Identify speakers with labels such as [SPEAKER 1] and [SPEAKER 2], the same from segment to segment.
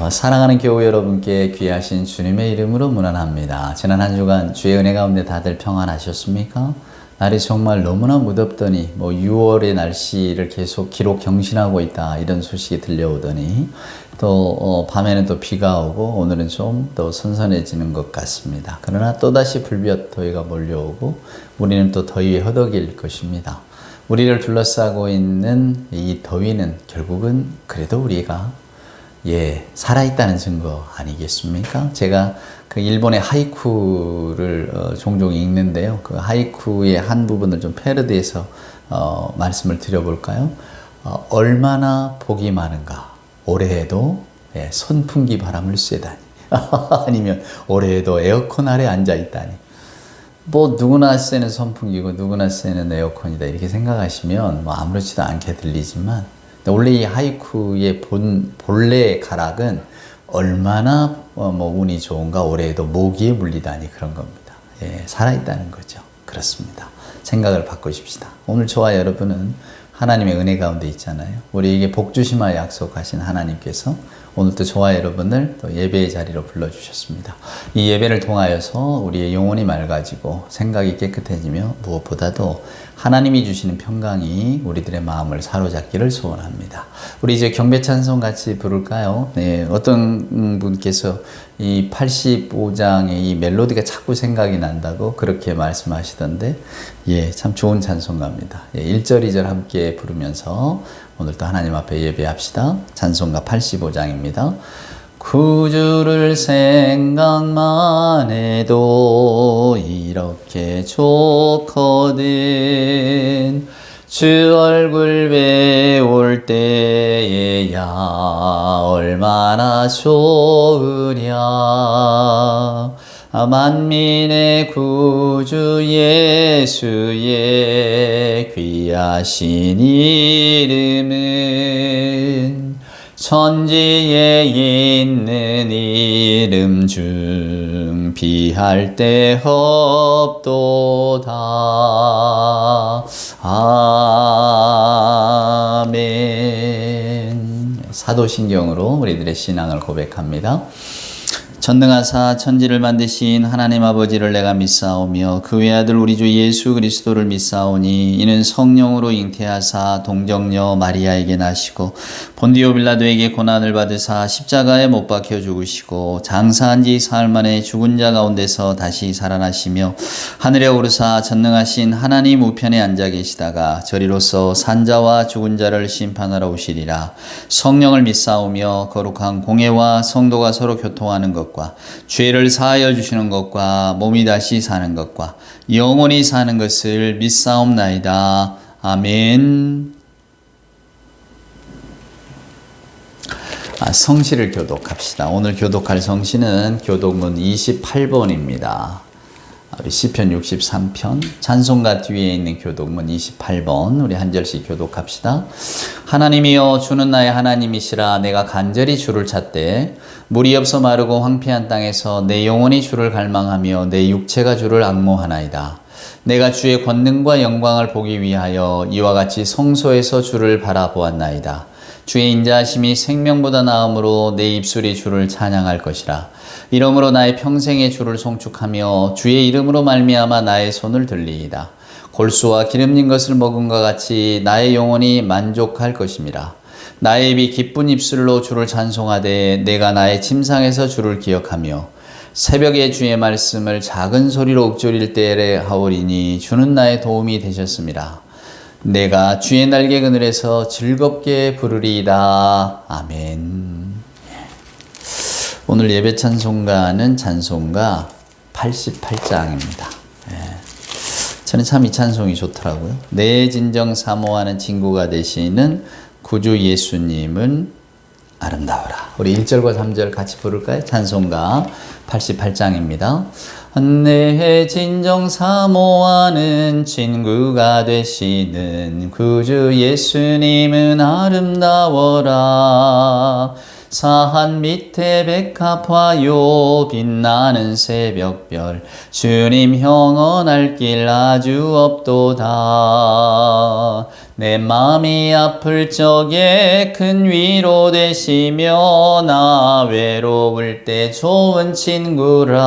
[SPEAKER 1] 사랑하는 교우 여러분께 귀하신 주님의 이름으로 문안합니다. 지난 한 주간 주의 은혜 가운데 다들 평안하셨습니까? 날이 정말 너무나 무덥더니 6월의 날씨를 계속 기록 경신하고 있다 이런 소식이 들려오더니 또 밤에는 또 비가 오고 오늘은 좀 더 선선해지는 것 같습니다. 그러나 또다시 불볕 더위가 몰려오고 우리는 또 더위에 허덕일 것입니다. 우리를 둘러싸고 있는 이 더위는 결국은 그래도 우리가 살아있다는 증거 아니겠습니까? 제가 그 일본의 하이쿠를 종종 읽는데요. 그 하이쿠의 한 부분을 좀 패러디해서 말씀을 드려볼까요? 얼마나 복이 많은가. 올해에도 선풍기 바람을 쐬다니. 아니면 올해에도 에어컨 아래 앉아있다니. 누구나 쐬는 선풍기고 누구나 쐬는 에어컨이다 이렇게 생각하시면 아무렇지도 않게 들리지만 원래 이 하이쿠의 본래 가락은 얼마나 운이 좋은가 올해에도 모기에 물리다니 그런 겁니다. 살아있다는 거죠. 그렇습니다. 생각을 바꾸십시다. 오늘 저와 여러분은 하나님의 은혜 가운데 있잖아요. 우리에게 복 주심하여 약속하신 하나님께서 오늘도 저와 여러분을 또 예배의 자리로 불러주셨습니다. 이 예배를 통하여서 우리의 영혼이 맑아지고 생각이 깨끗해지며 무엇보다도 하나님이 주시는 평강이 우리들의 마음을 사로잡기를 소원합니다. 우리 이제 경배 찬송 같이 부를까요? 어떤 분께서 이 85장의 이 멜로디가 자꾸 생각이 난다고 그렇게 말씀하시던데 참 좋은 찬송가입니다. 1절 2절 함께 부르면서 오늘 또 하나님 앞에 예배합시다. 찬송가 85장입니다. 구주를 생각만 해도 이렇게 좋거든 주 얼굴 배울 때에야 얼마나 좋으랴 만민의 구주 예수의 귀하신 이름은 천지에 있는 이름 중 비할 데 없도다. 아멘. 사도신경으로 우리들의 신앙을 고백합니다. 전능하사 천지를 만드신 하나님 아버지를 내가 믿사오며 그 외아들 우리 주 예수 그리스도를 믿사오니 이는 성령으로 잉태하사 동정녀 마리아에게 나시고 본디오 빌라도에게 고난을 받으사 십자가에 못 박혀 죽으시고 장사한 지 사흘 만에 죽은 자 가운데서 다시 살아나시며 하늘에 오르사 전능하신 하나님 우편에 앉아 계시다가 저리로서 산자와 죽은 자를 심판하러 오시리라. 성령을 믿사오며 거룩한 공회와 성도가 서로 교통하는 것 죄를 사하여 주시는 것과 몸이 다시 사는 것과 영원히 사는 것을 믿사옵나이다. 아멘. 성시를 교독합시다. 오늘 교독할 성시는 교독문 28번입니다. 우리 시편 63편 찬송가 뒤에 있는 교독문 28번 우리 한 절씩 교독합시다. 하나님이여 주는 나의 하나님이시라. 내가 간절히 주를 찾되 물이 없어 마르고 황폐한 땅에서 내 영혼이 주를 갈망하며 내 육체가 주를 앙모하나이다. 내가 주의 권능과 영광을 보기 위하여 이와 같이 성소에서 주를 바라보았나이다. 주의 인자하심이 생명보다 나음으로 내 입술이 주를 찬양할 것이라. 이러므로 나의 평생에 주를 송축하며 주의 이름으로 말미암아 나의 손을 들리이다. 골수와 기름진 것을 먹음과 같이 나의 영혼이 만족할 것임이라. 나의 입이 기쁜 입술로 주를 찬송하되 내가 나의 침상에서 주를 기억하며 새벽에 주의 말씀을 작은 소리로 읊조릴 때에 하오리니 주는 나의 도움이 되셨음이라. 내가 주의 날개 그늘에서 즐겁게 부르리이다. 아멘. 오늘 예배 찬송가는 찬송가 88장입니다. 저는 참 이 찬송이 좋더라고요. 내 진정 사모하는 친구가 되시는 구주 예수님은 아름다워라. 우리 1절과 3절 같이 부를까요? 찬송가 88장입니다. 내 진정 사모하는 친구가 되시는 구주 예수님은 아름다워라. 산 밑에 백합화요 빛나는 새벽별 주님 형언할 길 아주 없도다. 내 맘이 아플 적에 큰 위로 되시며 나 외로울 때 좋은 친구라.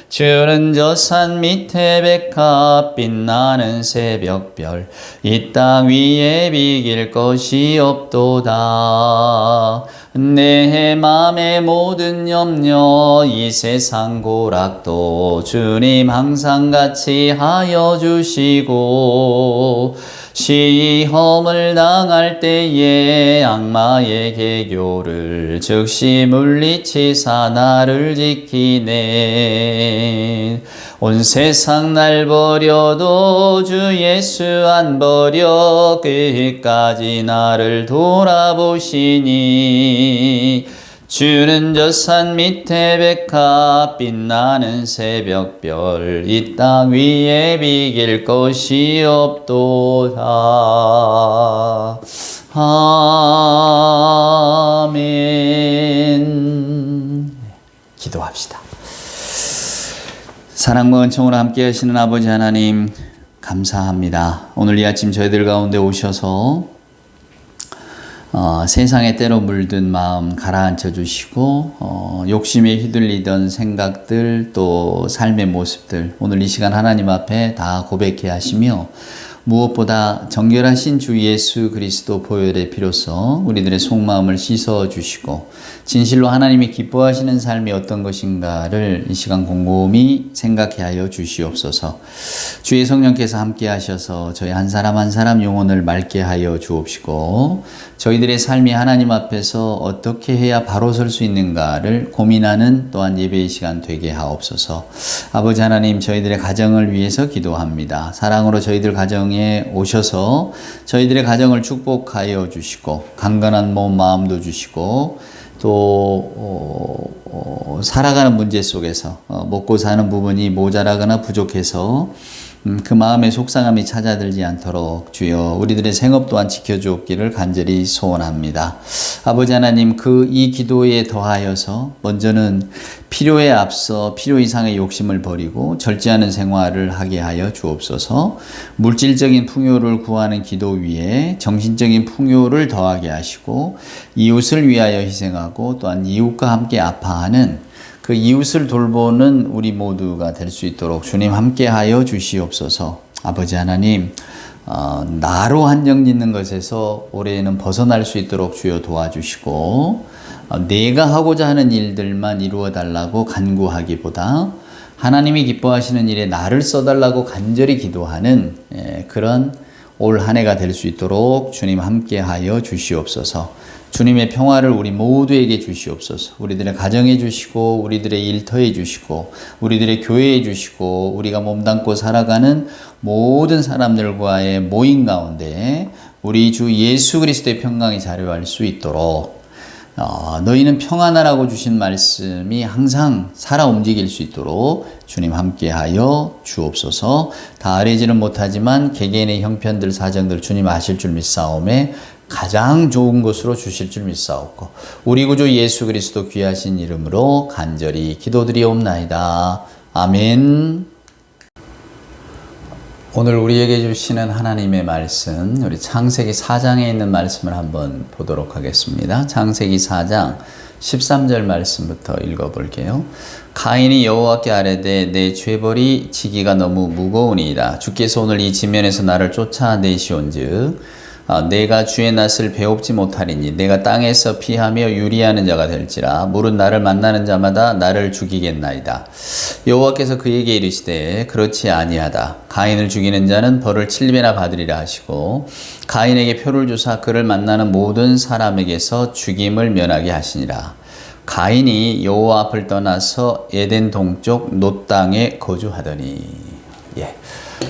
[SPEAKER 1] 주는 저 산 밑에 백합 빛나는 새벽별 이 땅 위에 비길 것이 없도다. 내 맘의 모든 염려 이 세상 고락도 주님 항상 같이 하여 주시고 시험을 당할 때에 악마의 계교를 즉시 물리치사 나를 지키네. 온 세상 날 버려도 주 예수 안 버려 끝까지 나를 돌아보시니. 주는 저 산 밑에 백합 빛나는 새벽별 이 땅 위에 비길 것이 없도다. 아멘. 기도합시다. 사랑과 은총으로 함께 하시는 아버지 하나님 감사합니다. 오늘 이 아침 저희들 가운데 오셔서 세상에 때로 물든 마음 가라앉혀 주시고 욕심에 휘둘리던 생각들 또 삶의 모습들 오늘 이 시간 하나님 앞에 다 고백해 하시며 무엇보다 정결하신 주 예수 그리스도 보혈의 피로써 우리들의 속마음을 씻어 주시고 진실로 하나님이 기뻐하시는 삶이 어떤 것인가를 이 시간 곰곰이 생각해 하여 주시옵소서. 주의 성령께서 함께 하셔서 저희 한 사람 한 사람 영혼을 맑게 하여 주옵시고 저희들의 삶이 하나님 앞에서 어떻게 해야 바로 설 수 있는가를 고민하는 또한 예배의 시간 되게 하옵소서. 아버지 하나님 저희들의 가정을 위해서 기도합니다. 사랑으로 저희들 가정에 오셔서 저희들의 가정을 축복하여 주시고 강건한 몸 마음도 주시고 또 살아가는 문제 속에서 먹고 사는 부분이 모자라거나 부족해서 그 마음의 속상함이 찾아들지 않도록 주여 우리들의 생업 또한 지켜주옵기를 간절히 소원합니다. 아버지 하나님 이 기도에 더하여서 먼저는 필요에 앞서 필요 이상의 욕심을 버리고 절제하는 생활을 하게 하여 주옵소서. 물질적인 풍요를 구하는 기도 위에 정신적인 풍요를 더하게 하시고 이웃을 위하여 희생하고 또한 이웃과 함께 아파하는 그 이웃을 돌보는 우리 모두가 될 수 있도록 주님 함께하여 주시옵소서. 아버지 하나님 나로 한정 짓는 것에서 올해는 벗어날 수 있도록 주여 도와주시고 내가 하고자 하는 일들만 이루어 달라고 간구하기보다 하나님이 기뻐하시는 일에 나를 써달라고 간절히 기도하는 그런 올 한 해가 될 수 있도록 주님 함께하여 주시옵소서. 주님의 평화를 우리 모두에게 주시옵소서. 우리들의 가정에 주시고 우리들의 일터에 주시고 우리들의 교회에 주시고 우리가 몸담고 살아가는 모든 사람들과의 모임 가운데 우리 주 예수 그리스도의 평강이 자료할 수 있도록 너희는 평안하라고 주신 말씀이 항상 살아 움직일 수 있도록 주님 함께하여 주옵소서. 다 알지는 못하지만 개개인의 형편들 사정들 주님 아실 줄 믿사오매 가장 좋은 것으로 주실 줄 믿사옵고 우리 구주 예수 그리스도 귀하신 이름으로 간절히 기도드리옵나이다. 아멘. 오늘 우리에게 주시는 하나님의 말씀 우리 창세기 4장에 있는 말씀을 한번 보도록 하겠습니다. 창세기 4장 13절 말씀부터 읽어볼게요. 가인이 여호와께 아뢰되 내 죄벌이 지기가 너무 무거우니이다. 주께서 오늘 이 지면에서 나를 쫓아내시온즉 내가 주의 낯을 배웁지 못하리니 내가 땅에서 피하며 유리하는 자가 될지라 물은 나를 만나는 자마다 나를 죽이겠나이다. 여호와께서 그에게 이르시되 그렇지 아니하다. 가인을 죽이는 자는 벌을 7배나 받으리라 하시고 가인에게 표를 주사 그를 만나는 모든 사람에게서 죽임을 면하게 하시니라. 가인이 여호와 앞을 떠나서 에덴 동쪽 놋 땅에 거주하더니.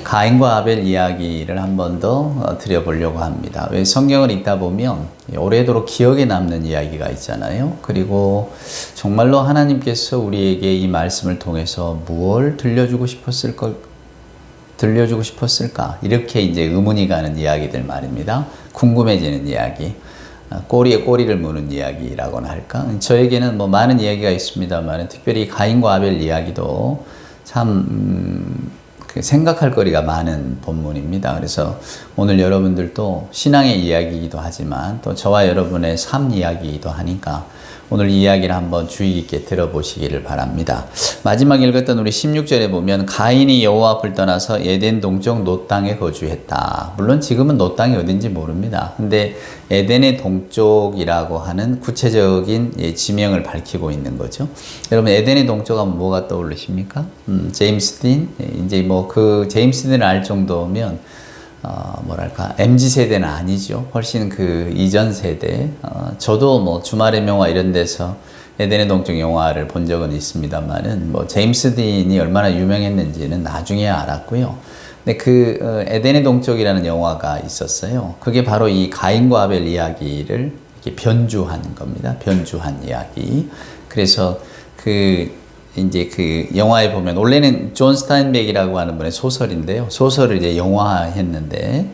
[SPEAKER 1] 가인과 아벨 이야기를 한 번 더 드려보려고 합니다. 왜 성경을 읽다 보면 오래도록 기억에 남는 이야기가 있잖아요. 그리고 정말로 하나님께서 우리에게 이 말씀을 통해서 무엇을 들려주고 싶었을까? 이렇게 이제 의문이 가는 이야기들 말입니다. 궁금해지는 이야기. 꼬리에 꼬리를 무는 이야기라고나 할까? 저에게는 뭐 많은 이야기가 있습니다만 특별히 가인과 아벨 이야기도 참 그 생각할 거리가 많은 본문입니다. 그래서 오늘 여러분들도 신앙의 이야기이기도 하지만 또 저와 여러분의 삶 이야기이기도 하니까 오늘 이 이야기를 한번 주의 깊게 들어보시기를 바랍니다. 마지막 읽었던 우리 16절에 보면 가인이 여호와 앞을 떠나서 에덴 동쪽 놋 땅에 거주했다. 물론 지금은 놋 땅이 어딘지 모릅니다. 근데 에덴의 동쪽이라고 하는 구체적인 지명을 밝히고 있는 거죠. 여러분 에덴의 동쪽 하면 뭐가 떠오르십니까? 제임스 딘? 이제 뭐 그 제임스 딘을 알 정도면 뭐랄까 MZ세대는 아니죠. 훨씬 그 이전 세대. 저도 뭐 주말의 명화 이런 데서 에덴의 동쪽 영화를 본 적은 있습니다만은 뭐 제임스 딘이 얼마나 유명했는지는 나중에 알았고요. 근데 그 에덴의 동쪽이라는 영화가 있었어요. 그게 바로 이 가인과 아벨 이야기를 이렇게 변주한 겁니다. 변주한 이야기. 그래서 이제 그 영화에 보면 원래는 존 스타인백이라고 하는 분의 소설인데요. 소설을 이제 영화했는데,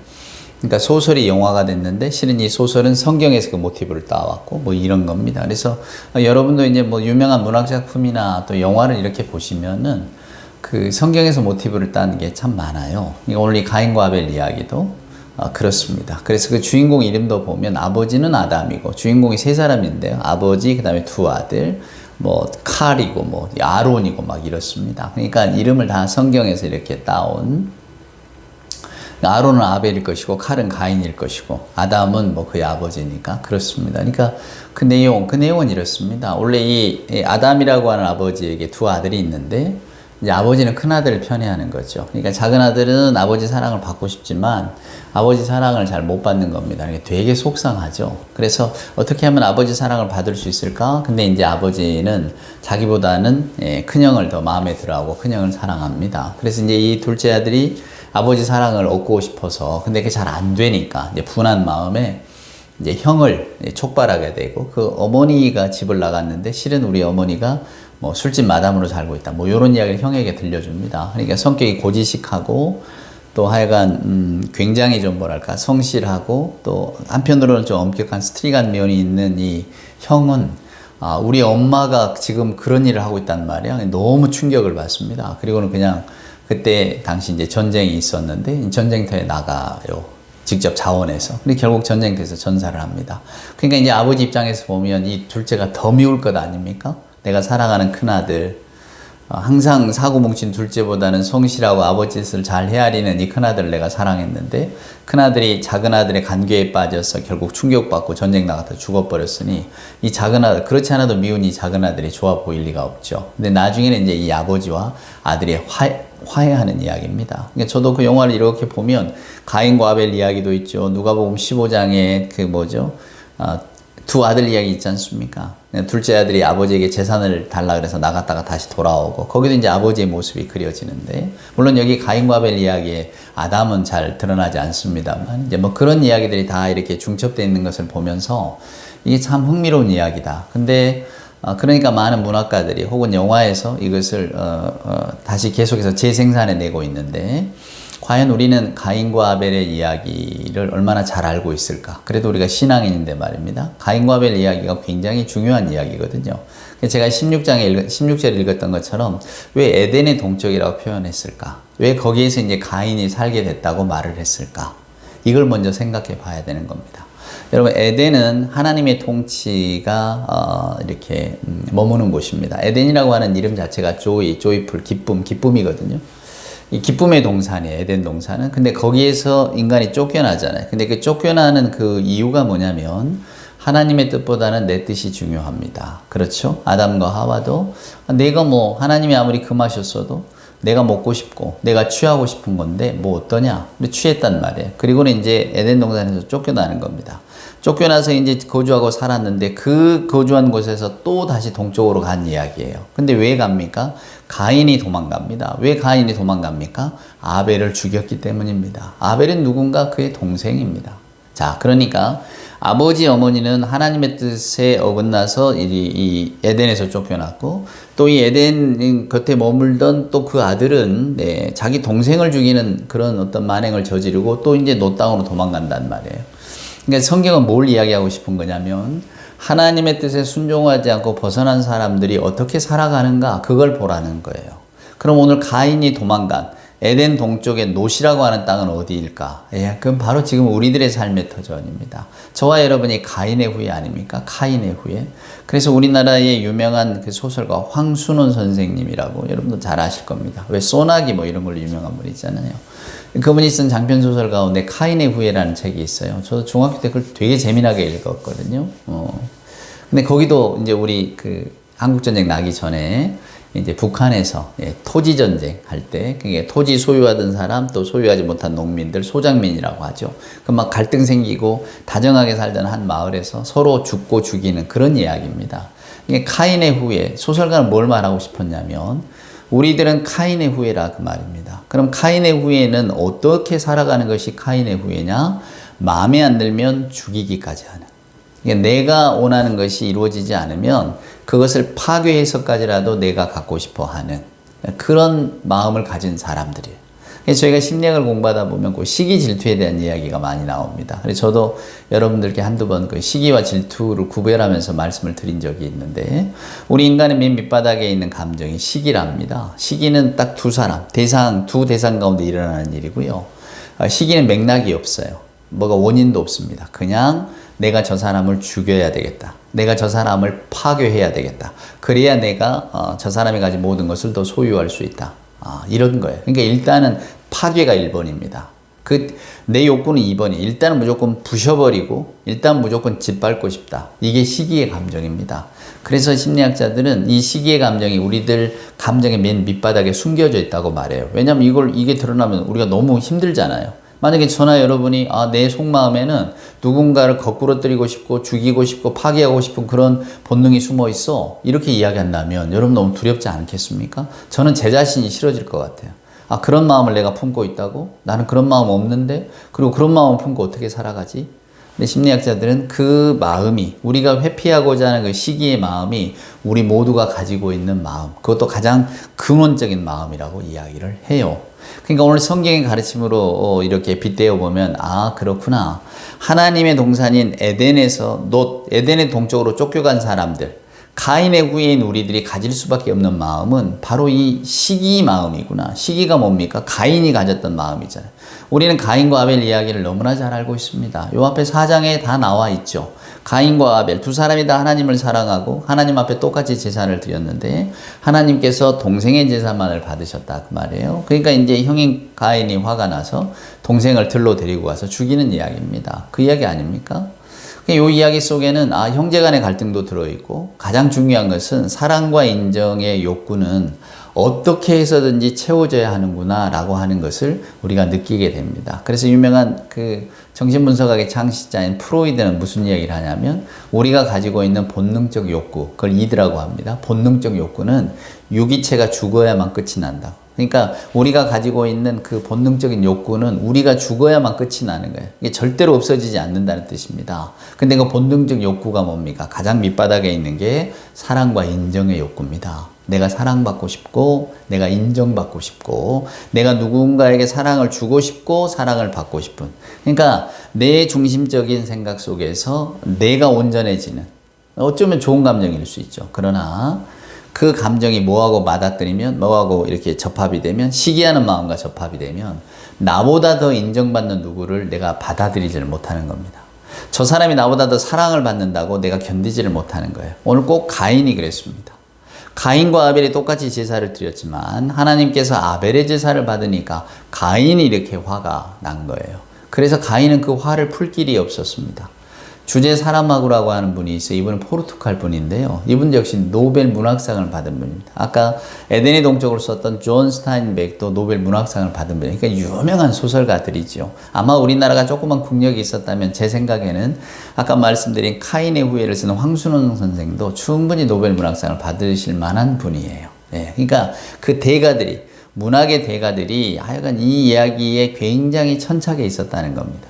[SPEAKER 1] 그러니까 소설이 영화가 됐는데 실은 이 소설은 성경에서 그 모티브를 따왔고 뭐 이런 겁니다. 그래서 여러분도 이제 뭐 유명한 문학 작품이나 또 영화를 이렇게 보시면은 그 성경에서 모티브를 딴 게 참 많아요. 오늘 이 가인과 아벨 이야기도 그렇습니다. 그래서 그 주인공 이름도 보면 아버지는 아담이고 주인공이 세 사람인데요. 아버지, 그 다음에 두 아들, 뭐 칼이고 뭐 아론이고 막 이렇습니다. 그러니까 이름을 다 성경에서 이렇게 따온, 아론은 아벨일 것이고 칼은 가인일 것이고 아담은 뭐 그의 아버지니까 그렇습니다. 그러니까 그 내용은 이렇습니다. 원래 이 아담이라고 하는 아버지에게 두 아들이 있는데 이제 아버지는 큰 아들을 편애하는 거죠. 그러니까 작은 아들은 아버지 사랑을 받고 싶지만 아버지 사랑을 잘 못 받는 겁니다. 되게 속상하죠. 그래서 어떻게 하면 아버지 사랑을 받을 수 있을까? 근데 이제 아버지는 자기보다는 큰형을 더 마음에 들어하고 큰형을 사랑합니다. 그래서 이제 이 둘째 아들이 아버지 사랑을 얻고 싶어서, 근데 그게 잘 안 되니까 이제 분한 마음에 이제 형을 촉발하게 되고, 그 어머니가 집을 나갔는데 실은 우리 어머니가 뭐 술집 마담으로 살고 있다. 뭐 이런 이야기를 형에게 들려줍니다. 그러니까 성격이 고지식하고 또 하여간 굉장히 좀 뭐랄까 성실하고 또 한편으로는 좀 엄격한 스트릭한 면이 있는 이 형은 우리 엄마가 지금 그런 일을 하고 있단 말이야. 너무 충격을 받습니다. 그리고는 그냥 그때 당시 이제 전쟁이 있었는데 전쟁터에 나가요. 직접 자원해서. 근데 결국 전쟁터에서 전사를 합니다. 그러니까 이제 아버지 입장에서 보면 이 둘째가 더 미울 것 아닙니까? 내가 사랑하는 큰아들, 항상 사고 뭉친 둘째보다는 성실하고 아버지 뜻을 잘 헤아리는 이 큰아들을 내가 사랑했는데 큰아들이 작은아들의 간궤에 빠져서 결국 충격받고 전쟁 나갔다 죽어버렸으니 이 작은아들, 그렇지 않아도 미운 이 작은아들이 좋아 보일 리가 없죠. 근데 나중에는 이제 이 아버지와 아들이 화해하는 이야기입니다. 그러니까 저도 그 영화를 이렇게 보면 가인과 아벨 이야기도 있죠. 누가복음 15장에 그 뭐죠? 두 아들 이야기 있지 않습니까? 둘째 아들이 아버지에게 재산을 달라 그래서 나갔다가 다시 돌아오고 거기도 이제 아버지의 모습이 그려지는데, 물론 여기 가인과 아벨 이야기에 아담은 잘 드러나지 않습니다만 이제 뭐 그런 이야기들이 다 이렇게 중첩되어 있는 것을 보면서 이게 참 흥미로운 이야기다. 근데 그러니까 많은 문학가들이 혹은 영화에서 이것을 다시 계속해서 재생산해내고 있는데, 과연 우리는 가인과 아벨의 이야기를 얼마나 잘 알고 있을까? 그래도 우리가 신앙인인데 말입니다. 가인과 아벨 이야기가 굉장히 중요한 이야기거든요. 제가 16절에 읽었던 것처럼 왜 에덴의 동쪽이라고 표현했을까? 왜 거기에서 이제 가인이 살게 됐다고 말을 했을까? 이걸 먼저 생각해 봐야 되는 겁니다. 여러분, 에덴은 하나님의 통치가 이렇게 머무는 곳입니다. 에덴이라고 하는 이름 자체가 조이풀, 기쁨이거든요. 이 기쁨의 동산이에요, 에덴 동산은. 근데 거기에서 인간이 쫓겨나잖아요. 근데 그 쫓겨나는 그 이유가 뭐냐면 하나님의 뜻보다는 내 뜻이 중요합니다. 그렇죠? 아담과 하와도 내가 뭐 하나님이 아무리 금하셨어도 내가 먹고 싶고 내가 취하고 싶은 건데 뭐 어떠냐? 근데 취했단 말이에요. 그리고는 이제 에덴 동산에서 쫓겨나는 겁니다. 쫓겨나서 이제 거주하고 살았는데 그 거주한 곳에서 또 다시 동쪽으로 간 이야기예요. 근데 왜 갑니까? 가인이 도망갑니다. 왜 가인이 도망갑니까? 아벨을 죽였기 때문입니다. 아벨은 누군가 그의 동생입니다. 자, 그러니까 아버지 어머니는 하나님의 뜻에 어긋나서 이 에덴에서 쫓겨났고, 또 이 에덴 곁에 머물던 또 그 아들은 자기 동생을 죽이는 그런 어떤 만행을 저지르고 또 이제 노 땅으로 도망간단 말이에요. 그러니까 성경은 뭘 이야기하고 싶은 거냐면 하나님의 뜻에 순종하지 않고 벗어난 사람들이 어떻게 살아가는가 그걸 보라는 거예요. 그럼 오늘 가인이 도망간 에덴 동쪽의 노시라고 하는 땅은 어디일까? 예, 그건 바로 지금 우리들의 삶의 터전입니다. 저와 여러분이 가인의 후예 아닙니까? 카인의 후예. 그래서 우리나라의 유명한 그 소설가 황순원 선생님이라고 여러분도 잘 아실 겁니다. 왜 소나기 뭐 이런 걸로 유명한 분 있잖아요. 그분이 쓴 장편 소설 가운데 카인의 후예라는 책이 있어요. 저도 중학교 때 그걸 되게 재미나게 읽었거든요. 근데 거기도 이제 우리 그 한국전쟁 나기 전에 이제 북한에서 토지 전쟁 할 때 그게 토지 소유하던 사람 또 소유하지 못한 농민들 소장민이라고 하죠. 그 막 갈등 생기고 다정하게 살던 한 마을에서 서로 죽고 죽이는 그런 이야기입니다. 이게 카인의 후예. 소설가는 뭘 말하고 싶었냐면 우리들은 카인의 후예라 그 말입니다. 그럼 카인의 후예는 어떻게 살아가는 것이 카인의 후예냐? 마음에 안 들면 죽이기까지 하는. 그러니까 내가 원하는 것이 이루어지지 않으면 그것을 파괴해서까지라도 내가 갖고 싶어 하는 그런 마음을 가진 사람들이에요. 그래서 저희가 심리학을 공부하다 보면 그 시기 질투에 대한 이야기가 많이 나옵니다. 그래서 저도 여러분들께 한두 번 그 시기와 질투를 구별하면서 말씀을 드린 적이 있는데 우리 인간의 맨 밑바닥에 있는 감정이 시기랍니다. 시기는 딱 두 대상 가운데 일어나는 일이고요. 시기는 맥락이 없어요. 뭐가 원인도 없습니다. 그냥 내가 저 사람을 죽여야 되겠다. 내가 저 사람을 파괴해야 되겠다. 그래야 내가 저 사람이 가진 모든 것을 더 소유할 수 있다. 이런 거예요. 그러니까 일단은 파괴가 1번입니다. 내 욕구는 2번이. 일단은 무조건 부셔버리고 일단 무조건 짓밟고 싶다. 이게 시기의 감정입니다. 그래서 심리학자들은 이 시기의 감정이 우리들 감정의 맨 밑바닥에 숨겨져 있다고 말해요. 왜냐하면 이게 드러나면 우리가 너무 힘들잖아요. 만약에 저나 여러분이 내 속마음에는 누군가를 거꾸러뜨리고 싶고 죽이고 싶고 파괴하고 싶은 그런 본능이 숨어 있어 이렇게 이야기한다면 여러분 너무 두렵지 않겠습니까? 저는 제 자신이 싫어질 것 같아요. 그런 마음을 내가 품고 있다고? 나는 그런 마음 없는데? 그리고 그런 마음을 품고 어떻게 살아가지? 근데 심리학자들은 그 마음이 우리가 회피하고자 하는 그 시기의 마음이 우리 모두가 가지고 있는 마음, 그것도 가장 근원적인 마음이라고 이야기를 해요. 그러니까 오늘 성경의 가르침으로 이렇게 빗대어 보면 그렇구나. 하나님의 동산인 에덴의 동쪽으로 쫓겨간 사람들, 가인의 후예인 우리들이 가질 수밖에 없는 마음은 바로 이 시기 마음이구나. 시기가 뭡니까? 가인이 가졌던 마음이잖아요. 우리는 가인과 아벨 이야기를 너무나 잘 알고 있습니다. 요 앞에 4장에 다 나와 있죠. 가인과 아벨 두 사람이 다 하나님을 사랑하고 하나님 앞에 똑같이 제사를 드렸는데 하나님께서 동생의 제사만을 받으셨다 그 말이에요. 그러니까 이제 형인 가인이 화가 나서 동생을 들로 데리고 와서 죽이는 이야기입니다. 그 이야기 아닙니까? 이 이야기 속에는 형제 간의 갈등도 들어있고 가장 중요한 것은 사랑과 인정의 욕구는 어떻게 해서든지 채워져야 하는구나 라고 하는 것을 우리가 느끼게 됩니다. 그래서 유명한 그 정신분석학의 창시자인 프로이드는 무슨 이야기를 하냐면 우리가 가지고 있는 본능적 욕구, 그걸 이드라고 합니다. 본능적 욕구는 유기체가 죽어야만 끝이 난다. 그러니까 우리가 가지고 있는 그 본능적인 욕구는 우리가 죽어야만 끝이 나는 거예요. 이게 절대로 없어지지 않는다는 뜻입니다. 근데 그 본능적 욕구가 뭡니까? 가장 밑바닥에 있는 게 사랑과 인정의 욕구입니다. 내가 사랑받고 싶고 내가 인정받고 싶고 내가 누군가에게 사랑을 주고 싶고 사랑을 받고 싶은, 그러니까 내 중심적인 생각 속에서 내가 온전해지는, 어쩌면 좋은 감정일 수 있죠. 그러나 그 감정이 뭐하고 맞닥뜨리면, 뭐하고 이렇게 접합이 되면, 시기하는 마음과 접합이 되면 나보다 더 인정받는 누구를 내가 받아들이지를 못하는 겁니다. 저 사람이 나보다 더 사랑을 받는다고 내가 견디지를 못하는 거예요. 오늘 꼭 가인이 그랬습니다. 가인과 아벨이 똑같이 제사를 드렸지만 하나님께서 아벨의 제사를 받으니까 가인이 이렇게 화가 난 거예요. 그래서 가인은 그 화를 풀 길이 없었습니다. 주제 사라마고라고 하는 분이 있어요. 이분은 포르투갈 분인데요. 이분 역시 노벨 문학상을 받은 분입니다. 아까 에덴의 동쪽으로 썼던 존 스타인백도 노벨 문학상을 받은 분이에요. 그러니까 유명한 소설가들이죠. 아마 우리나라가 조그만 국력이 있었다면 제 생각에는 아까 말씀드린 카인의 후예를 쓰는 황순원 선생도 충분히 노벨 문학상을 받으실 만한 분이에요. 그러니까 그 대가들이, 문학의 대가들이 하여간 이 이야기에 굉장히 천착해 있었다는 겁니다.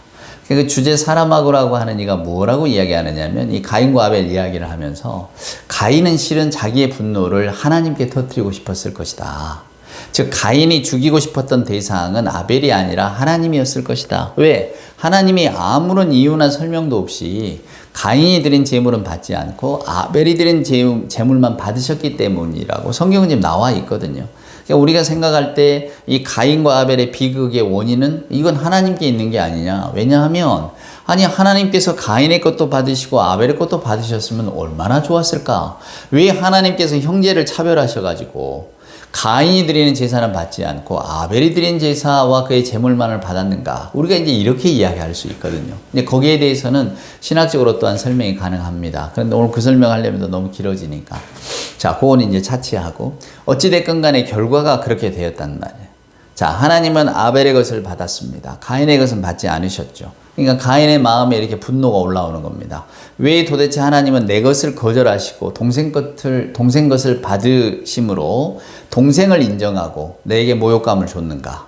[SPEAKER 1] 그 주제 사라마고라고 하는 이가 뭐라고 이야기하느냐면 이 가인과 아벨 이야기를 하면서 가인은 실은 자기의 분노를 하나님께 터뜨리고 싶었을 것이다. 즉 가인이 죽이고 싶었던 대상은 아벨이 아니라 하나님이었을 것이다. 왜? 하나님이 아무런 이유나 설명도 없이 가인이 드린 제물은 받지 않고 아벨이 드린 제물만 받으셨기 때문이라고 성경은 지금 나와 있거든요. 그러니까 우리가 생각할 때 이 가인과 아벨의 비극의 원인은 이건 하나님께 있는 게 아니냐. 왜냐하면 아니 하나님께서 가인의 것도 받으시고 아벨의 것도 받으셨으면 얼마나 좋았을까. 왜 하나님께서 형제를 차별하셔가지고 가인이 드리는 제사는 받지 않고 아벨이 드린 제사와 그의 제물만을 받았는가. 우리가 이제 이렇게 이야기할 수 있거든요. 근데 거기에 대해서는 신학적으로 또한 설명이 가능합니다. 그런데 오늘 그 설명하려면 너무 길어지니까. 자, 그건 이제 차치하고 어찌됐건 간에 결과가 그렇게 되었단 말이에요. 자, 하나님은 아벨의 것을 받았습니다. 가인의 것은 받지 않으셨죠. 그러니까 가인의 마음에 이렇게 분노가 올라오는 겁니다. 왜 도대체 하나님은 내 것을 거절하시고 동생 것을 받으심으로 동생을 인정하고 내게 모욕감을 줬는가?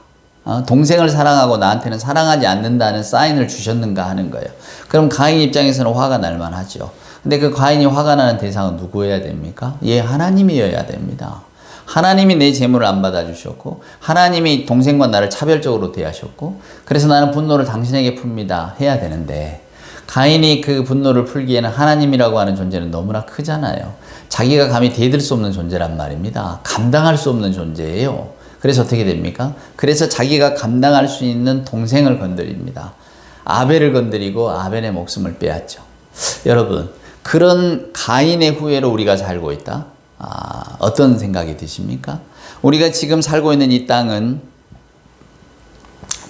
[SPEAKER 1] 동생을 사랑하고 나한테는 사랑하지 않는다는 사인을 주셨는가 하는 거예요. 그럼 가인 입장에서는 화가 날 만하죠. 근데 그 가인이 화가 나는 대상은 누구여야 됩니까? 예, 하나님이어야 됩니다. 하나님이 내 재물을 안 받아주셨고 하나님이 동생과 나를 차별적으로 대하셨고 그래서 나는 분노를 당신에게 풉니다 해야 되는데 가인이 그 분노를 풀기에는 하나님이라고 하는 존재는 너무나 크잖아요. 자기가 감히 대들 수 없는 존재란 말입니다. 감당할 수 없는 존재예요. 그래서 어떻게 됩니까? 그래서 자기가 감당할 수 있는 동생을 건드립니다. 아벨을 건드리고 아벨의 목숨을 빼앗죠. 여러분, 그런 가인의 후예로 우리가 살고 있다? 어떤 생각이 드십니까? 우리가 지금 살고 있는 이 땅은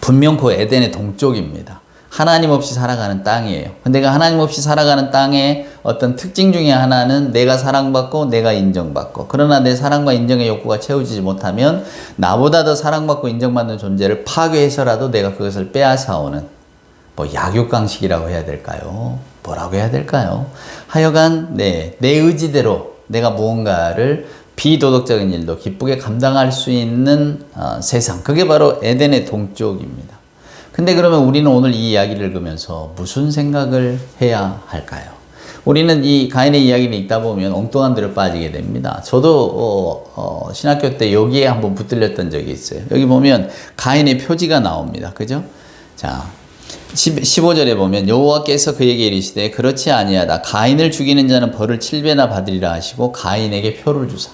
[SPEAKER 1] 분명코 에덴의 동쪽입니다. 하나님 없이 살아가는 땅이에요. 근데 그 하나님 없이 살아가는 땅의 어떤 특징 중에 하나는 내가 사랑받고 내가 인정받고, 그러나 내 사랑과 인정의 욕구가 채워지지 못하면 나보다 더 사랑받고 인정받는 존재를 파괴해서라도 내가 그것을 빼앗아오는 약육강식이라고 해야 될까요? 뭐라고 해야 될까요? 하여간 내 의지대로 내가 무언가를 비도덕적인 일도 기쁘게 감당할 수 있는 세상, 그게 바로 에덴의 동쪽입니다. 근데 그러면 우리는 오늘 이 이야기를 읽으면서 무슨 생각을 해야 할까요? 우리는 이 가인의 이야기를 읽다 보면 엉뚱한 데로 빠지게 됩니다. 저도 신학교 때 여기에 한번 붙들렸던 적이 있어요. 여기 보면 가인의 표지가 나옵니다. 그죠? 자, 15절에 보면 여호와께서 그에게 이르시되 그렇지 아니하다. 가인을 죽이는 자는 벌을 7배나 받으리라 하시고 가인에게 표를 주사.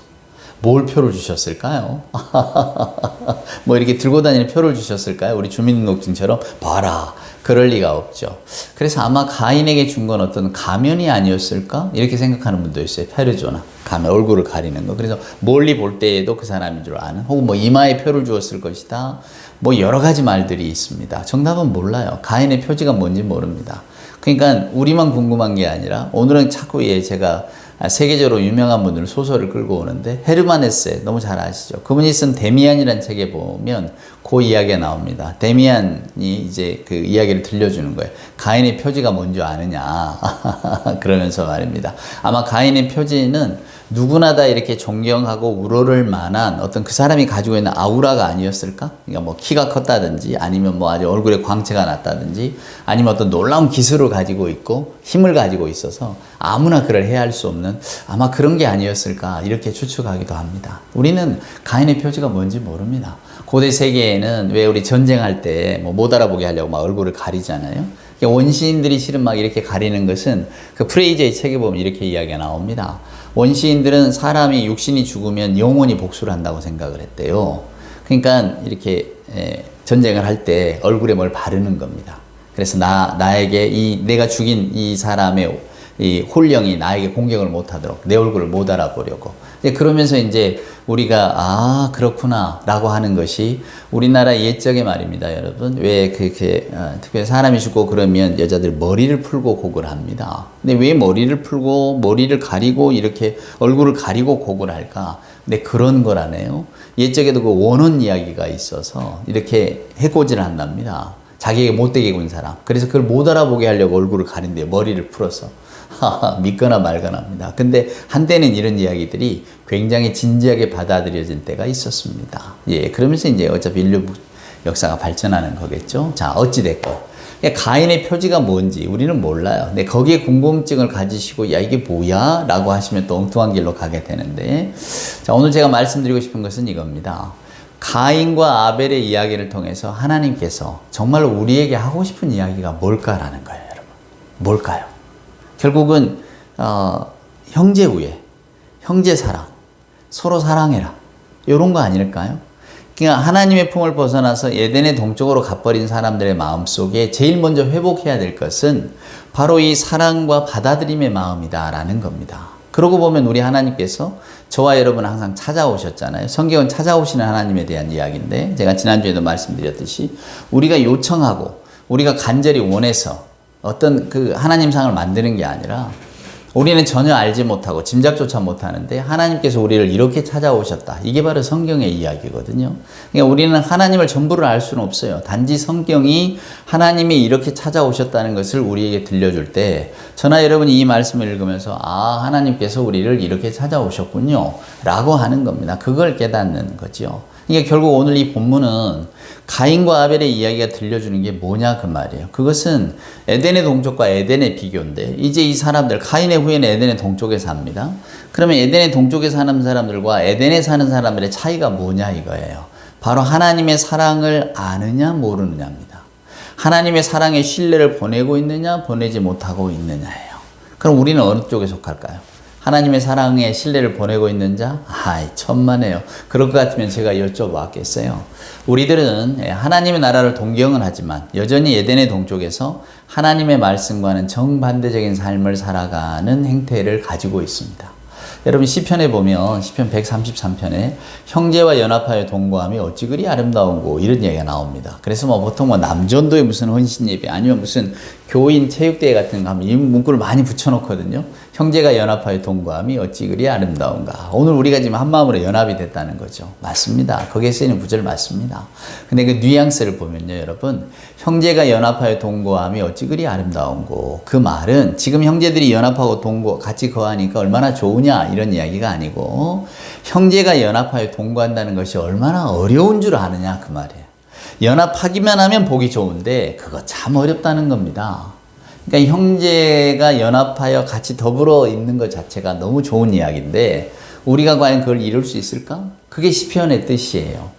[SPEAKER 1] 뭘 표를 주셨을까요? 뭐 이렇게 들고 다니는 표를 주셨을까요? 우리 주민등록증처럼 봐라. 그럴 리가 없죠. 그래서 아마 가인에게 준 건 어떤 가면이 아니었을까? 이렇게 생각하는 분도 있어요. 페르조나. 가면, 얼굴을 가리는 거. 그래서 멀리 볼 때에도 그 사람인 줄 아는. 혹은 이마에 표를 주었을 것이다. 여러 가지 말들이 있습니다. 정답은 몰라요. 가인의 표지가 뭔지 모릅니다. 그러니까 우리만 궁금한 게 아니라 오늘은 자꾸 제가 세계적으로 유명한 분들 소설을 끌고 오는데 헤르만 헤세 너무 잘 아시죠? 그분이 쓴 데미안이라는 책에 보면 그 이야기가 나옵니다. 데미안이 이제 그 이야기를 들려주는 거예요. 가인의 표지가 뭔지 아느냐 그러면서 말입니다. 아마 가인의 표지는 누구나 다 이렇게 존경하고 우러를 만한 어떤 그 사람이 가지고 있는 아우라가 아니었을까? 그러니까 키가 컸다든지 아니면 아주 얼굴에 광채가 났다든지 아니면 어떤 놀라운 기술을 가지고 있고 힘을 가지고 있어서 아무나 그를 해할 수 없는 아마 그런 게 아니었을까 이렇게 추측하기도 합니다. 우리는 가인의 표지가 뭔지 모릅니다. 고대 세계에는 왜 우리 전쟁할 때 못 알아보게 하려고 막 얼굴을 가리잖아요. 원시인들이 실은 막 이렇게 가리는 것은 그 프레이저의 책에 보면 이렇게 이야기가 나옵니다. 원시인들은 사람이 육신이 죽으면 영혼이 복수를 한다고 생각을 했대요. 그러니까 이렇게 전쟁을 할 때 얼굴에 뭘 바르는 겁니다. 그래서 나에게 내가 죽인 이 사람의 이 홀령이 나에게 공격을 못하도록 내 얼굴을 못 알아보려고. 그러면서 이제 우리가 그렇구나 라고 하는 것이 우리나라 옛적의 말입니다, 여러분. 왜 특별히 사람이 죽고 그러면 여자들 머리를 풀고 곡을 합니다. 근데 왜 머리를 풀고 머리를 가리고 이렇게 얼굴을 가리고 곡을 할까? 근데 그런 거라네요. 옛적에도 그 원혼 이야기가 있어서 이렇게 해코지를 한답니다. 자기에게 못되게 군 사람. 그래서 그걸 못 알아보게 하려고 얼굴을 가린대요. 머리를 풀어서. 믿거나 말거나 합니다. 근데 한때는 이런 이야기들이 굉장히 진지하게 받아들여진 때가 있었습니다. 그러면서 이제 어차피 인류 역사가 발전하는 거겠죠. 자, 어찌됐건. 가인의 표지가 뭔지 우리는 몰라요. 근데 거기에 궁금증을 가지시고 야 이게 뭐야? 라고 하시면 또 엉뚱한 길로 가게 되는데, 자, 오늘 제가 말씀드리고 싶은 것은 이겁니다. 가인과 아벨의 이야기를 통해서 하나님께서 정말로 우리에게 하고 싶은 이야기가 뭘까라는 거예요, 여러분. 뭘까요? 결국은 형제 우애, 형제 사랑, 서로 사랑해라. 이런 거 아닐까요? 그러니까 하나님의 품을 벗어나서 에덴의 동쪽으로 가버린 사람들의 마음속에 제일 먼저 회복해야 될 것은 바로 이 사랑과 받아들임의 마음이다라는 겁니다. 그러고 보면 우리 하나님께서 저와 여러분을 항상 찾아오셨잖아요. 성경은 찾아오시는 하나님에 대한 이야기인데, 제가 지난주에도 말씀드렸듯이 우리가 요청하고 우리가 간절히 원해서 어떤 그 하나님상을 만드는 게 아니라, 우리는 전혀 알지 못하고 짐작조차 못하는데 하나님께서 우리를 이렇게 찾아오셨다. 이게 바로 성경의 이야기거든요. 그러니까 우리는 하나님을 전부를 알 수는 없어요. 단지 성경이 하나님이 이렇게 찾아오셨다는 것을 우리에게 들려줄 때, 저나 여러분이 이 말씀을 읽으면서 아, 하나님께서 우리를 이렇게 찾아오셨군요 라고 하는 겁니다. 그걸 깨닫는 거죠. 그러니까 결국 오늘 이 본문은 가인과 아벨의 이야기가 들려주는 게 뭐냐 그 말이에요. 그것은 에덴의 동쪽과 에덴의 비교인데, 이제 이 사람들, 가인의 후예는 에덴의 동쪽에 삽니다. 그러면 에덴의 동쪽에 사는 사람들과 에덴에 사는 사람들의 차이가 뭐냐 이거예요. 바로 하나님의 사랑을 아느냐 모르느냐입니다. 하나님의 사랑의 신뢰를 보내고 있느냐 보내지 못하고 있느냐예요. 그럼 우리는 어느 쪽에 속할까요? 하나님의 사랑의 신뢰를 보내고 있는 자? 아이, 천만에요. 그럴 것 같으면 제가 여쭤봤겠어요. 우리들은 하나님의 나라를 동경은 하지만 여전히 에덴의 동쪽에서 하나님의 말씀과는 정반대적인 삶을 살아가는 행태를 가지고 있습니다. 여러분 시편에 보면 시편 133편에 형제와 연합하여 동거함이 어찌 그리 아름다운고 이런 얘기가 나옵니다. 그래서 보통 남전도에 무슨 헌신 예배 아니면 무슨 교인 체육대회 같은 거 하면 이 문구를 많이 붙여놓거든요. 형제가 연합하여 동거함이 어찌 그리 아름다운가. 오늘 우리가 지금 한마음으로 연합이 됐다는 거죠. 맞습니다. 거기에 쓰이는 구절 맞습니다. 근데 그 뉘앙스를 보면요, 여러분, 형제가 연합하여 동거함이 어찌 그리 아름다운고, 그 말은 지금 형제들이 연합하고 같이 거하니까 얼마나 좋으냐 이런 이야기가 아니고, 형제가 연합하여 동거한다는 것이 얼마나 어려운 줄 아느냐 그 말이에요. 연합하기만 하면 보기 좋은데 그거 참 어렵다는 겁니다. 그러니까 형제가 연합하여 같이 더불어 있는 것 자체가 너무 좋은 이야기인데, 우리가 과연 그걸 이룰 수 있을까? 그게 시편의 뜻이에요.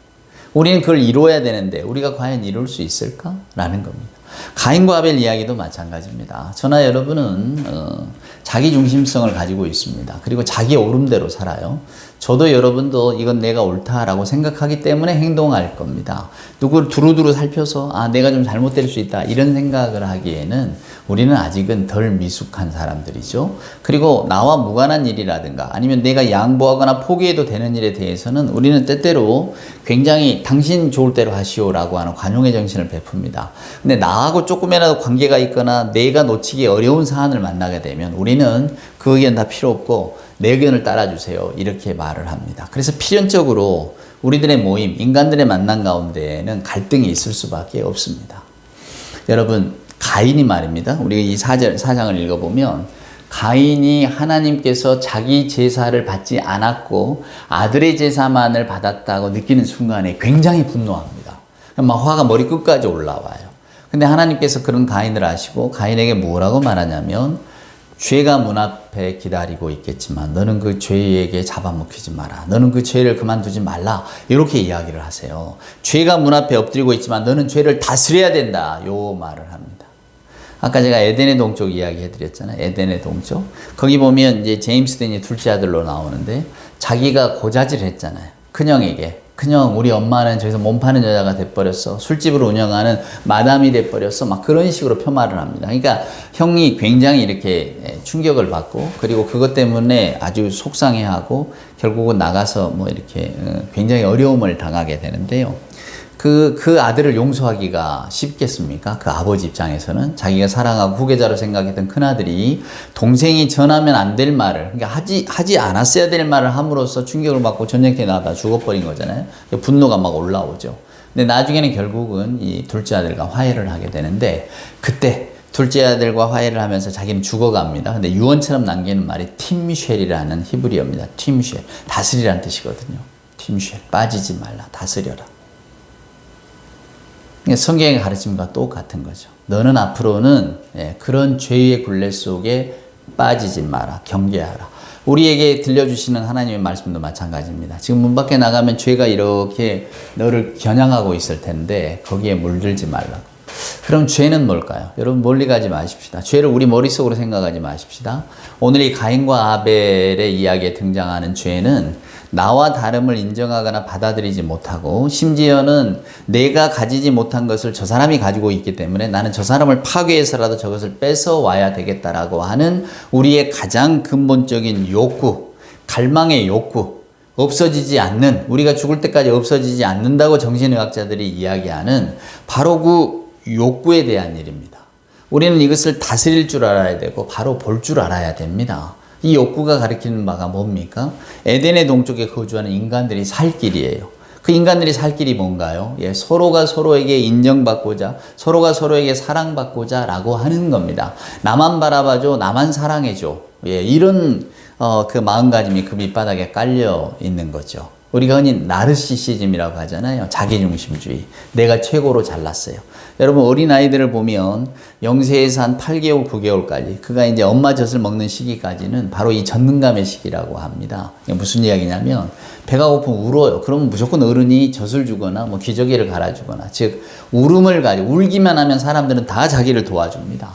[SPEAKER 1] 우리는 그걸 이루어야 되는데 우리가 과연 이룰 수 있을까? 라는 겁니다. 가인과 아벨 이야기도 마찬가지입니다. 저나 여러분은 자기 중심성을 가지고 있습니다. 그리고 자기 오름대로 살아요. 저도 여러분도 이건 내가 옳다라고 생각하기 때문에 행동할 겁니다. 누구를 두루두루 살펴서 내가 좀 잘못될 수 있다 이런 생각을 하기에는 우리는 아직은 덜 미숙한 사람들이죠. 그리고 나와 무관한 일이라든가 아니면 내가 양보하거나 포기해도 되는 일에 대해서는 우리는 때때로 굉장히 당신 좋을 대로 하시오라고 하는 관용의 정신을 베풉니다. 근데 나하고 조금이라도 관계가 있거나 내가 놓치기 어려운 사안을 만나게 되면 우리는 그 의견 다 필요 없고 내 의견을 따라주세요 이렇게 말을 합니다. 그래서 필연적으로 우리들의 모임, 인간들의 만남 가운데에는 갈등이 있을 수밖에 없습니다. 여러분, 가인이 말입니다. 우리가 이 사장을 읽어보면 가인이 하나님께서 자기 제사를 받지 않았고 아들의 제사만을 받았다고 느끼는 순간에 굉장히 분노합니다. 막 화가 머리끝까지 올라와요. 근데 하나님께서 그런 가인을 아시고 가인에게 뭐라고 말하냐면, 죄가 문 앞에 기다리고 있겠지만 너는 그 죄에게 잡아먹히지 마라. 너는 그 죄를 그만두지 말라. 이렇게 이야기를 하세요. 죄가 문 앞에 엎드리고 있지만 너는 죄를 다스려야 된다. 요 말을 합니다. 아까 제가 에덴의 동쪽 이야기 해드렸잖아요. 에덴의 동쪽. 거기 보면 이제 제임스 댄이 둘째 아들로 나오는데 자기가 고자질 했잖아요. 큰형에게. 큰형, 우리 엄마는 저기서 몸 파는 여자가 돼버렸어. 술집을 운영하는 마담이 돼버렸어. 막 그런 식으로 폄하를 합니다. 그러니까 형이 굉장히 이렇게 충격을 받고, 그리고 그것 때문에 아주 속상해하고 결국은 나가서 뭐 이렇게 굉장히 어려움을 당하게 되는데요. 그 아들을 용서하기가 쉽겠습니까? 그 아버지 입장에서는 자기가 사랑하고 후계자로 생각했던 큰아들이 동생이 전하면 안 될 말을, 그러니까 하지 않았어야 될 말을 함으로써 충격을 받고 전쟁터에 나가다 죽어버린 거잖아요. 분노가 막 올라오죠. 근데 나중에는 결국은 이 둘째 아들과 화해를 하게 되는데, 그때 둘째 아들과 화해를 하면서 자기는 죽어갑니다. 근데 유언처럼 남기는 말이 팀쉘이라는 히브리어입니다. 팀쉘, 다스리라는 뜻이거든요. 팀쉘, 빠지지 말라, 다스려라. 성경의 가르침과 똑같은 거죠. 너는 앞으로는 그런 죄의 굴레 속에 빠지지 마라. 경계하라. 우리에게 들려주시는 하나님의 말씀도 마찬가지입니다. 지금 문 밖에 나가면 죄가 이렇게 너를 겨냥하고 있을 텐데 거기에 물들지 말라고. 그럼 죄는 뭘까요? 여러분 멀리 가지 마십시다. 죄를 우리 머릿속으로 생각하지 마십시다. 오늘 이 가인과 아벨의 이야기에 등장하는 죄는 나와 다름을 인정하거나 받아들이지 못하고 심지어는 내가 가지지 못한 것을 저 사람이 가지고 있기 때문에 나는 저 사람을 파괴해서라도 저것을 뺏어와야 되겠다라고 하는 우리의 가장 근본적인 욕구, 갈망의 욕구, 없어지지 않는, 우리가 죽을 때까지 없어지지 않는다고 정신의학자들이 이야기하는 바로 그 욕구에 대한 일입니다. 우리는 이것을 다스릴 줄 알아야 되고 바로 볼 줄 알아야 됩니다. 이 욕구가 가리키는 바가 뭡니까? 에덴의 동쪽에 거주하는 인간들이 살 길이에요. 그 인간들이 살 길이 뭔가요? 예, 서로가 서로에게 인정받고자, 서로가 서로에게 사랑받고자 라고 하는 겁니다. 나만 바라봐줘, 나만 사랑해줘. 예, 이런 그 마음가짐이 그 밑바닥에 깔려 있는 거죠. 우리가 흔히 나르시시즘이라고 하잖아요. 자기중심주의. 내가 최고로 잘났어요. 여러분 어린아이들을 보면 0세에서 한 8개월, 9개월까지 그가 이제 엄마 젖을 먹는 시기까지는 바로 이 전능감의 시기라고 합니다. 무슨 이야기냐면 배가 고프면 울어요. 그러면 무조건 어른이 젖을 주거나 뭐 기저귀를 갈아주거나 즉 울음을 가지고 울기만 하면 사람들은 다 자기를 도와줍니다.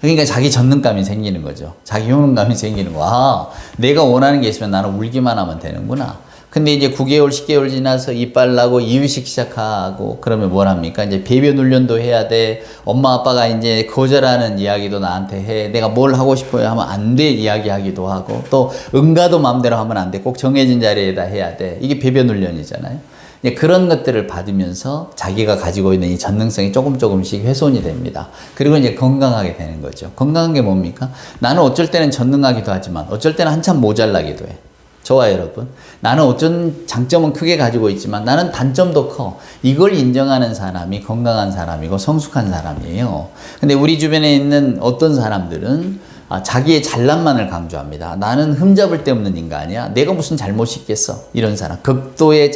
[SPEAKER 1] 그러니까 자기 전능감이 생기는 거죠. 자기 효능감이 생기는 거. 아, 내가 원하는 게 있으면 나는 울기만 하면 되는구나. 근데 이제 9개월, 10개월 지나서 이빨 나고 이유식 시작하고 그러면 뭘 합니까? 이제 배변 훈련도 해야 돼. 엄마 아빠가 이제 거절하는 이야기도 나한테 해. 내가 뭘 하고 싶어요 하면 안 돼 이야기하기도 하고 또 응가도 마음대로 하면 안 돼. 꼭 정해진 자리에다 해야 돼. 이게 배변 훈련이잖아요. 이제 그런 것들을 받으면서 자기가 가지고 있는 이 전능성이 조금씩 훼손이 됩니다. 그리고 이제 건강하게 되는 거죠. 건강한 게 뭡니까? 나는 어쩔 때는 전능하기도 하지만 어쩔 때는 한참 모자라기도 해. 저와 여러분, 나는 어쩐 장점은 크게 가지고 있지만 나는 단점도 커. 이걸 인정하는 사람이 건강한 사람이고 성숙한 사람이에요. 근데 우리 주변에 있는 어떤 사람들은 자기의 잘난만을 강조합니다. 나는 흠잡을 데 없는 인간이야. 내가 무슨 잘못이 있겠어. 이런 사람. 극도의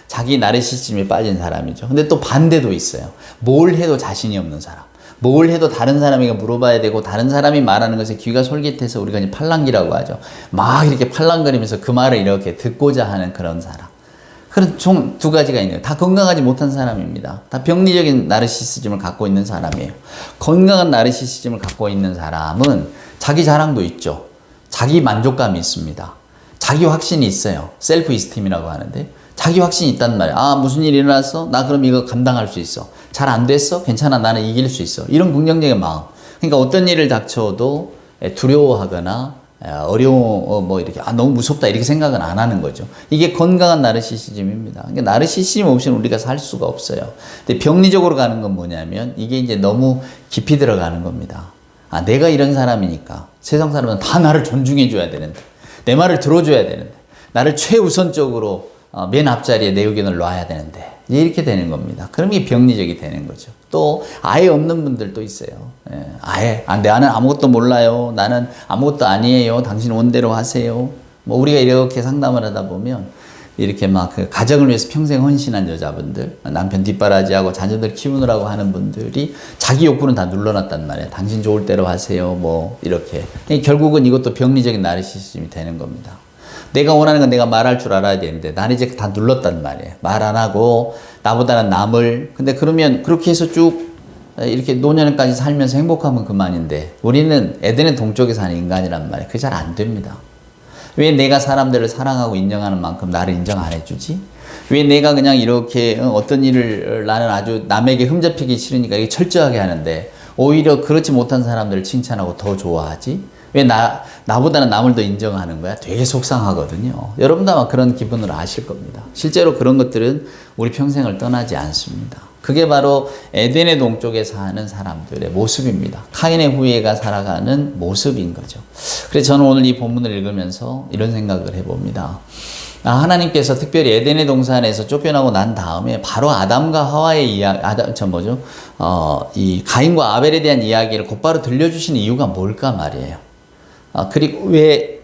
[SPEAKER 1] 자기 나르시즘에 빠진 사람이죠. 근데 또 반대도 있어요. 뭘 해도 자신이 없는 사람. 뭘 해도 다른 사람에게 물어봐야 되고 다른 사람이 말하는 것에 귀가 솔깃해서 우리가 이제 팔랑귀라고 하죠. 막 이렇게 팔랑거리면서 그 말을 이렇게 듣고자 하는 그런 사람. 그런 총 두 가지가 있네요. 다 건강하지 못한 사람입니다. 다 병리적인 나르시시즘을 갖고 있는 사람이에요. 건강한 나르시시즘을 갖고 있는 사람은 자기 자랑도 있죠. 자기 만족감이 있습니다. 자기 확신이 있어요. 셀프 이스팀이라고 하는데 자기 확신이 있단 말이에요. 아, 무슨 일이 일어났어? 나 그럼 이거 감당할 수 있어. 잘 안 됐어? 괜찮아. 나는 이길 수 있어. 이런 긍정적인 마음. 그러니까 어떤 일을 닥쳐도 두려워하거나 어려워 뭐 이렇게 너무 무섭다 이렇게 생각은 안 하는 거죠. 이게 건강한 나르시시즘입니다. 그러니까 나르시시즘 없이는 우리가 살 수가 없어요. 근데 병리적으로 가는 건 뭐냐면 이게 이제 너무 깊이 들어가는 겁니다. 아, 내가 이런 사람이니까 세상 사람은 다 나를 존중해 줘야 되는데 내 말을 들어줘야 되는데 나를 최우선적으로 맨 앞자리에 내 의견을 놔야 되는데 이렇게 되는 겁니다. 그럼 이게 병리적이 되는 거죠. 또 아예 없는 분들도 있어요. 예, 아예 나는 아무것도 몰라요. 나는 아무것도 아니에요. 당신 원대로 하세요. 뭐 우리가 이렇게 상담을 하다 보면 이렇게 막 그 가정을 위해서 평생 헌신한 여자분들, 남편 뒷바라지하고 자녀들 키우느라고 하는 분들이 자기 욕구는 다 눌러놨단 말이에요. 당신 좋을 대로 하세요. 뭐 이렇게 결국은 이것도 병리적인 나르시시즘이 되는 겁니다. 내가 원하는 건 내가 말할 줄 알아야 되는데 나는 이제 다 눌렀단 말이에요. 말 안 하고 나보다는 남을. 근데 그러면 그렇게 해서 쭉 이렇게 노년까지 살면서 행복하면 그만인데 우리는 에덴의 동쪽에 사는 인간이란 말이에요. 그게 잘 안 됩니다. 왜 내가 사람들을 사랑하고 인정하는 만큼 나를 인정 안 해주지? 왜 내가 그냥 이렇게 어떤 일을 나는 아주 남에게 흠잡히기 싫으니까 이게 철저하게 하는데 오히려 그렇지 못한 사람들을 칭찬하고 더 좋아하지? 왜 나보다는 남을 더 인정하는 거야? 되게 속상하거든요. 여러분도 아마 그런 기분을 아실 겁니다. 실제로 그런 것들은 우리 평생을 떠나지 않습니다. 그게 바로 에덴의 동쪽에 사는 사람들의 모습입니다. 카인의 후예가 살아가는 모습인 거죠. 그래서 저는 오늘 이 본문을 읽으면서 이런 생각을 해봅니다. 하나님께서 특별히 에덴의 동산에서 쫓겨나고 난 다음에 바로 아담과 하와의 이야기, 이 가인과 아벨에 대한 이야기를 곧바로 들려주시는 이유가 뭘까 말이에요. 그리고 왜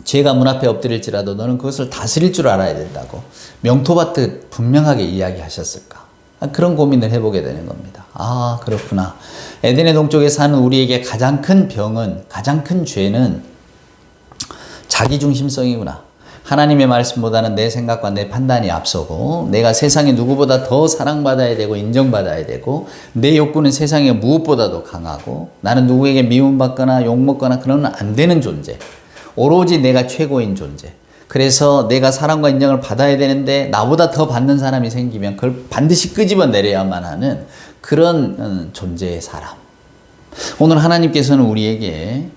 [SPEAKER 1] 죄가 문 앞에 엎드릴지라도 너는 그것을 다스릴 줄 알아야 된다고 명토밭듯 분명하게 이야기하셨을까? 그런 고민을 해보게 되는 겁니다. 아, 그렇구나. 에덴의 동쪽에 사는 우리에게 가장 큰 병은, 가장 큰 죄는 자기중심성이구나. 하나님의 말씀보다는 내 생각과 내 판단이 앞서고 내가 세상에 누구보다 더 사랑받아야 되고 인정받아야 되고 내 욕구는 세상에 무엇보다도 강하고 나는 누구에게 미움받거나 욕먹거나 그러면 안 되는 존재. 오로지 내가 최고인 존재. 그래서 내가 사랑과 인정을 받아야 되는데 나보다 더 받는 사람이 생기면 그걸 반드시 끄집어내려야만 하는 그런 존재의 사람. 오늘 하나님께서는 우리에게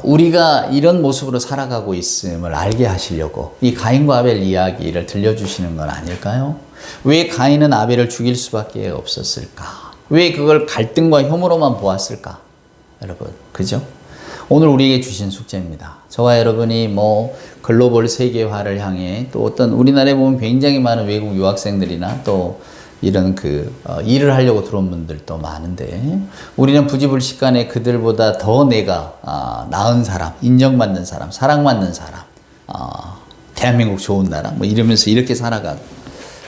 [SPEAKER 1] 우리가 이런 모습으로 살아가고 있음을 알게 하시려고 이 가인과 아벨 이야기를 들려주시는 건 아닐까요? 왜 가인은 아벨을 죽일 수밖에 없었을까? 왜 그걸 갈등과 혐오로만 보았을까? 여러분, 그죠? 오늘 우리에게 주신 숙제입니다. 저와 여러분이 글로벌 세계화를 향해 또 어떤 우리나라에 보면 굉장히 많은 외국 유학생들이나 또 이런 일을 하려고 들어온 분들도 많은데 우리는 부지불식간에 그들보다 더 내가 나은 사람, 인정받는 사람, 사랑받는 사람, 대한민국 좋은 나라 이러면서 이렇게 살아가고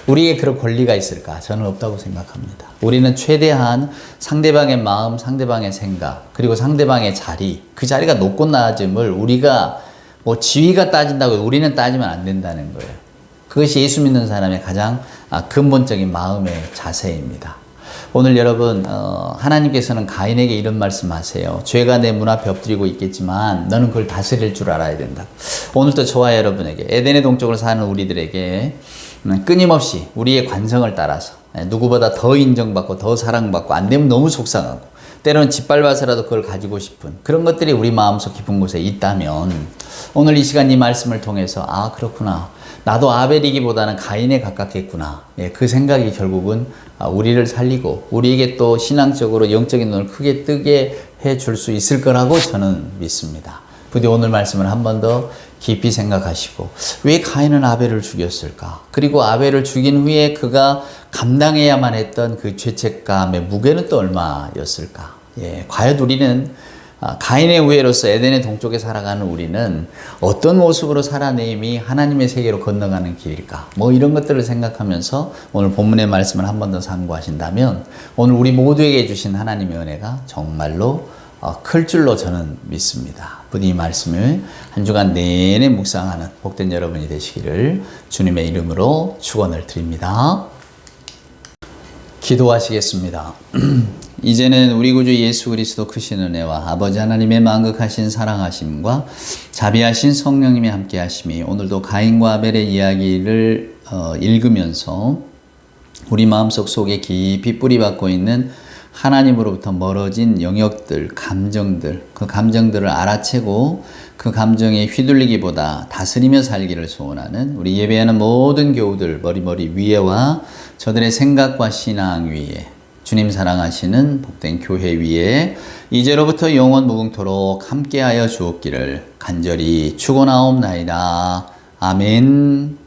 [SPEAKER 1] 우리에게 그런 권리가 있을까? 저는 없다고 생각합니다. 우리는 최대한 상대방의 마음, 상대방의 생각, 그리고 상대방의 자리, 그 자리가 높고 낮음을 우리가 지위가 따진다고 우리는 따지면 안 된다는 거예요. 그것이 예수 믿는 사람의 가장 근본적인 마음의 자세입니다. 오늘 여러분 하나님께서는 가인에게 이런 말씀하세요. 죄가 내 문 앞에 엎드리고 있겠지만 너는 그걸 다스릴 줄 알아야 된다. 오늘도 저와 여러분에게 에덴의 동쪽을 사는 우리들에게 끊임없이 우리의 관성을 따라서 누구보다 더 인정받고 더 사랑받고 안 되면 너무 속상하고 때로는 짓밟아서라도 그걸 가지고 싶은 그런 것들이 우리 마음속 깊은 곳에 있다면 오늘 이 시간 이 말씀을 통해서 그렇구나. 나도 아벨이기보다는 가인에 가깝겠구나. 그 생각이 결국은 우리를 살리고 우리에게 또 신앙적으로 영적인 눈을 크게 뜨게 해줄 수 있을 거라고 저는 믿습니다. 부디 오늘 말씀을 한 번 더 깊이 생각하시고 왜 가인은 아벨을 죽였을까? 그리고 아벨을 죽인 후에 그가 감당해야만 했던 그 죄책감의 무게는 또 얼마였을까? 과연 우리는 가인의 후예로서 에덴의 동쪽에 살아가는 우리는 어떤 모습으로 살아내임이 하나님의 세계로 건너가는 길일까? 이런 것들을 생각하면서 오늘 본문의 말씀을 한 번 더 상고하신다면 오늘 우리 모두에게 주신 하나님의 은혜가 정말로 클 줄로 저는 믿습니다. 부디 이 말씀을 한 주간 내내 묵상하는 복된 여러분이 되시기를 주님의 이름으로 축원을 드립니다. 기도하시겠습니다. 이제는 우리 구주 예수 그리스도 크신 은혜와 아버지 하나님의 만극하신 사랑하심과 자비하신 성령님의 함께 하심이 오늘도 가인과 아벨의 이야기를 읽으면서 우리 마음속 속에 깊이 뿌리박고 있는 하나님으로부터 멀어진 영역들, 감정들, 그 감정들을 알아채고 그 감정에 휘둘리기보다 다스리며 살기를 소원하는 우리 예배하는 모든 교우들 머리머리 위에와 저들의 생각과 신앙 위에 주님 사랑하시는 복된 교회 위에 이제로부터 영원 무궁토록 함께하여 주옵기를 간절히 축원하옵나이다. 아멘.